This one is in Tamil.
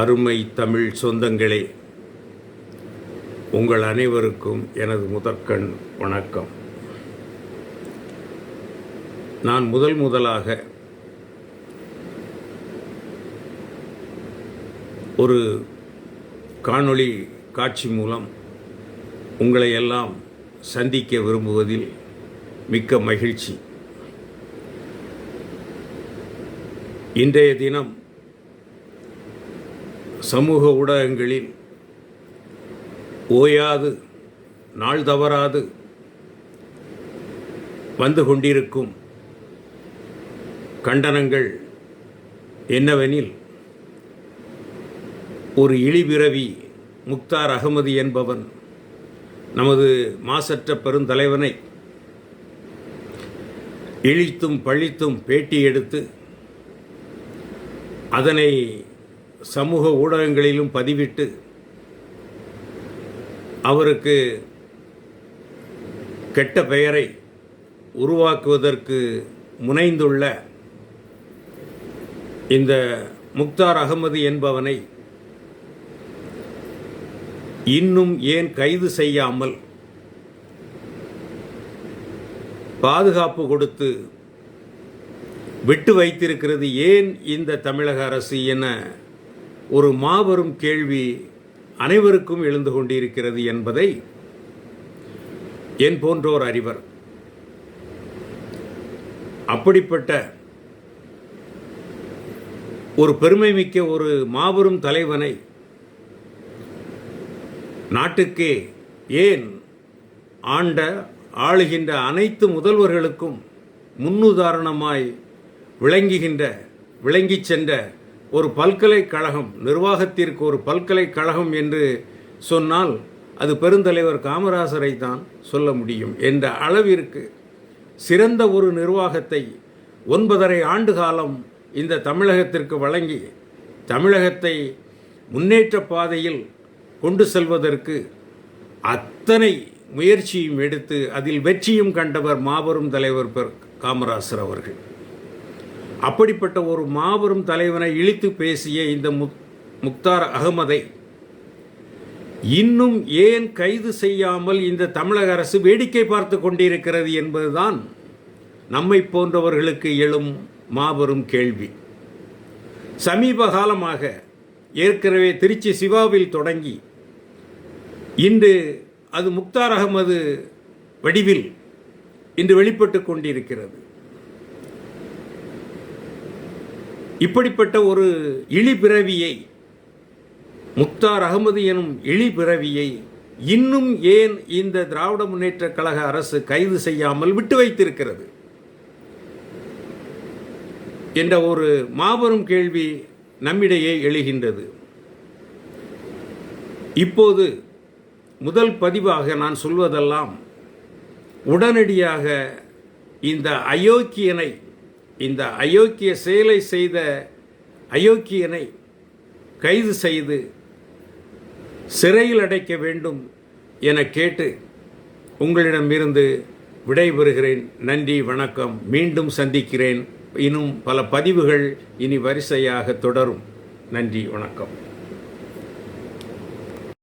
அருமை தமிழ் சொந்தங்களே, உங்கள் அனைவருக்கும் எனது முதற்கண் வணக்கம். நான் முதலாக ஒரு காணொளி காட்சி மூலம் உங்களை எல்லாம் சந்திக்க விரும்புவதில் மிக்க மகிழ்ச்சி. இன்றைய தினம் சமூக ஊடகங்களில் ஓயாது நாள் தவறாது வந்து கொண்டிருக்கும் கண்டனங்கள் என்னவெனில், ஒரு இழிபிறவி முக்தார் அகமது என்பவன் நமது மாசற்ற பெருந்தலைவனை இழித்தும் பழித்தும் பேட்டி எடுத்து அதனை சமூக ஊடகங்களிலும் பதிவிட்டு அவருக்கு கெட்ட பெயரை உருவாக்குவதற்கு முனைந்துள்ள இந்த முக்தார் அகமது என்பவனை இன்னும் ஏன் கைது செய்யாமல் பாதுகாப்பு கொடுத்து விட்டு வைத்திருக்கிறது ஏன் இந்த தமிழக அரசு என ஒரு மாபெரும் கேள்வி அனைவருக்கும் எழுந்து கொண்டிருக்கிறது என்பதை என் போன்றோர் அறிவர். அப்படிப்பட்ட ஒரு பெருமைமிக்க ஒரு மாபெரும் தலைவனை நாட்டுக்கே ஏன் ஆளுகின்ற அனைத்து முதல்வர்களுக்கும் முன்னுதாரணமாய் விளங்கிச் சென்ற ஒரு பல்கலைக்கழகம், நிர்வாகத்திற்கு ஒரு பல்கலைக்கழகம் என்று சொன்னால் அது பெருந்தலைவர் காமராசரை தான் சொல்ல முடியும் என்ற அளவிற்கு சிறந்த ஒரு நிர்வாகத்தை 9.5 ஆண்டு காலம் இந்த தமிழகத்திற்கு வழங்கி தமிழகத்தை முன்னேற்ற பாதையில் கொண்டு செல்வதற்கு அத்தனை முயற்சியும் எடுத்து அதில் வெற்றியும் கண்டவர் மாபெரும் தலைவர் காமராசர் அவர்கள். அப்படிப்பட்ட ஒரு மாபெரும் தலைவனை இழித்து பேசிய இந்த முக்தார் அகமதை இன்னும் ஏன் கைது செய்யாமல் இந்த தமிழக அரசு வேடிக்கை பார்த்து கொண்டிருக்கிறது என்பதுதான் நம்மை போன்றவர்களுக்கு எழும் மாபெரும் கேள்வி. சமீப காலமாக ஏற்கனவே திருச்சி சிவாவில் தொடங்கி இன்று அது முக்தார் அகமது வடிவில் இன்று வெளிப்பட்டு கொண்டிருக்கிறது. இப்படிப்பட்ட ஒரு இழிபிறவியை, முக்தார் அகமது எனும் இழிபிறவியை இன்னும் ஏன் இந்த திராவிட முன்னேற்ற கழக அரசு கைது செய்யாமல் விட்டு வைத்திருக்கிறது என்ற ஒரு மாபெரும் கேள்வி நம்மிடையே எழுகின்றது. இப்போது முதல் பதிவாக நான் சொல்வதெல்லாம், உடனடியாக இந்த அயோக்கிய செயலை செய்த அயோக்கியனை கைது செய்து சிறையில் அடைக்க வேண்டும் என கேட்டு உங்களிடமிருந்து விடைபெறுகிறேன். நன்றி, வணக்கம். மீண்டும் சந்திக்கிறேன். இன்னும் பல பதிவுகள் இனி வரிசையாக தொடரும். நன்றி, வணக்கம்.